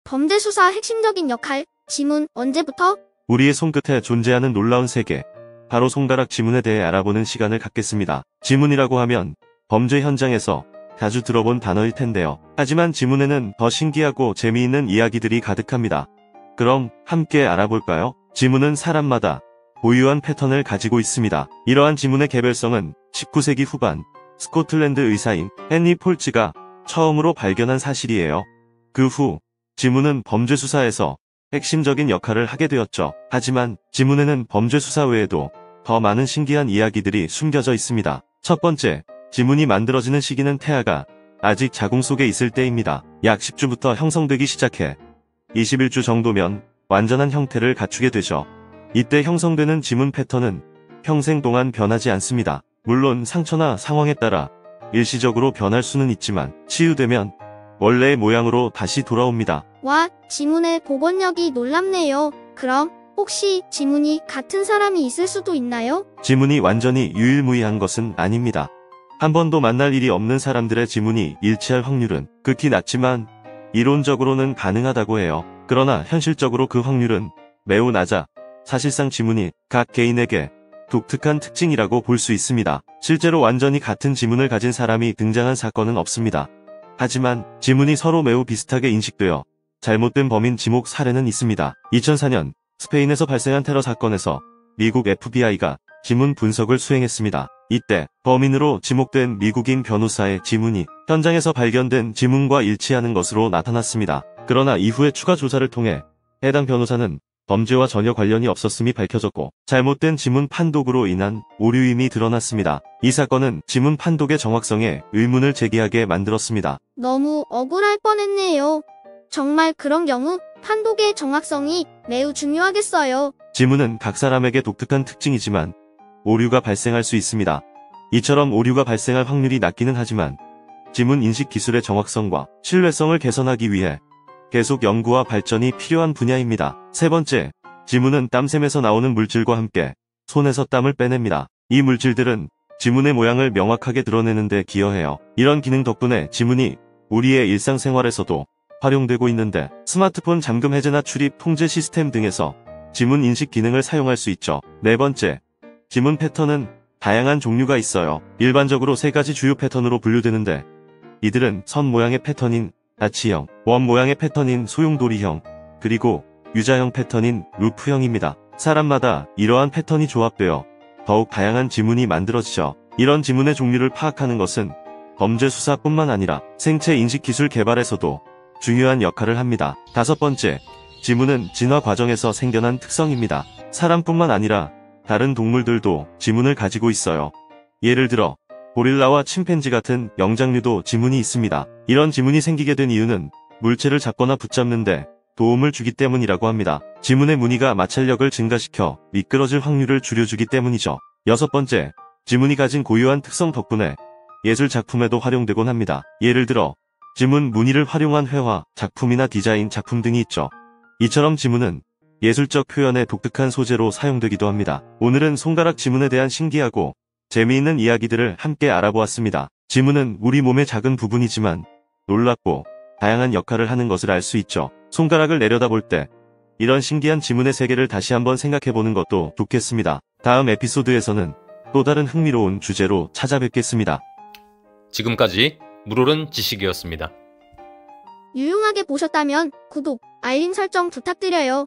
범죄 수사 핵심적인 역할, 지문, 언제부터? 우리의 손끝에 존재하는 놀라운 세계, 바로 손가락 지문에 대해 알아보는 시간을 갖겠습니다. 지문이라고 하면 범죄 현장에서 자주 들어본 단어일 텐데요. 하지만 지문에는 더 신기하고 재미있는 이야기들이 가득합니다. 그럼 함께 알아볼까요? 지문은 사람마다 고유한 패턴을 가지고 있습니다. 이러한 지문의 개별성은 19세기 후반 스코틀랜드 의사인 헨리 폴츠가 처음으로 발견한 사실이에요. 그 후 지문은 범죄 수사에서 핵심적인 역할을 하게 되었죠. 하지만 지문에는 범죄 수사 외에도 더 많은 신기한 이야기들이 숨겨져 있습니다. 첫 번째, 지문이 만들어지는 시기는 태아가 아직 자궁 속에 있을 때입니다. 약 10주부터 형성되기 시작해 21주 정도면 완전한 형태를 갖추게 되죠. 이때 형성되는 지문 패턴은 평생 동안 변하지 않습니다. 물론 상처나 상황에 따라 일시적으로 변할 수는 있지만 치유되면 원래의 모양으로 다시 돌아옵니다. 와, 지문의 복원력이 놀랍네요. 그럼 혹시 지문이 같은 사람이 있을 수도 있나요? 지문이 완전히 유일무이한 것은 아닙니다. 한 번도 만날 일이 없는 사람들의 지문이 일치할 확률은 극히 낮지만 이론적으로는 가능하다고 해요. 그러나 현실적으로 그 확률은 매우 낮아 사실상 지문이 각 개인에게 독특한 특징이라고 볼 수 있습니다. 실제로 완전히 같은 지문을 가진 사람이 등장한 사건은 없습니다. 하지만 지문이 서로 매우 비슷하게 인식되어 잘못된 범인 지목 사례는 있습니다. 2004년 스페인에서 발생한 테러 사건에서 미국 FBI가 지문 분석을 수행했습니다. 이때 범인으로 지목된 미국인 변호사의 지문이 현장에서 발견된 지문과 일치하는 것으로 나타났습니다. 그러나 이후의 추가 조사를 통해 해당 변호사는 범죄와 전혀 관련이 없었음이 밝혀졌고 잘못된 지문 판독으로 인한 오류임이 드러났습니다. 이 사건은 지문 판독의 정확성에 의문을 제기하게 만들었습니다. 너무 억울할 뻔했네요. 정말 그런 경우 판독의 정확성이 매우 중요하겠어요. 지문은 각 사람에게 독특한 특징이지만 오류가 발생할 수 있습니다. 이처럼 오류가 발생할 확률이 낮기는 하지만 지문 인식 기술의 정확성과 신뢰성을 개선하기 위해 계속 연구와 발전이 필요한 분야입니다. 세 번째, 지문은 땀샘에서 나오는 물질과 함께 손에서 땀을 빼냅니다. 이 물질들은 지문의 모양을 명확하게 드러내는 데 기여해요. 이런 기능 덕분에 지문이 우리의 일상생활에서도 활용되고 있는데 스마트폰 잠금 해제나 출입 통제 시스템 등에서 지문 인식 기능을 사용할 수 있죠. 네 번째, 지문 패턴은 다양한 종류가 있어요. 일반적으로 세 가지 주요 패턴으로 분류되는데 이들은 선 모양의 패턴인 다치형, 원 모양의 패턴인 소용돌이형, 그리고 U자형 패턴인 루프형입니다. 사람마다 이러한 패턴이 조합되어 더욱 다양한 지문이 만들어지죠. 이런 지문의 종류를 파악하는 것은 범죄 수사뿐만 아니라 생체 인식 기술 개발에서도 중요한 역할을 합니다. 다섯 번째, 지문은 진화 과정에서 생겨난 특성입니다. 사람뿐만 아니라 다른 동물들도 지문을 가지고 있어요. 예를 들어 고릴라와 침팬지 같은 영장류도 지문이 있습니다. 이런 지문이 생기게 된 이유는 물체를 잡거나 붙잡는데 도움을 주기 때문이라고 합니다. 지문의 무늬가 마찰력을 증가시켜 미끄러질 확률을 줄여주기 때문이죠. 여섯 번째, 지문이 가진 고유한 특성 덕분에 예술 작품에도 활용되곤 합니다. 예를 들어 지문 무늬를 활용한 회화, 작품이나 디자인 작품 등이 있죠. 이처럼 지문은 예술적 표현의 독특한 소재로 사용되기도 합니다. 오늘은 손가락 지문에 대한 신기하고 재미있는 이야기들을 함께 알아보았습니다. 지문은 우리 몸의 작은 부분이지만 놀랍고 다양한 역할을 하는 것을 알 수 있죠. 손가락을 내려다볼 때 이런 신기한 지문의 세계를 다시 한번 생각해보는 것도 좋겠습니다. 다음 에피소드에서는 또 다른 흥미로운 주제로 찾아뵙겠습니다. 지금까지 물오른 지식이었습니다. 유용하게 보셨다면 구독, 알림 설정 부탁드려요.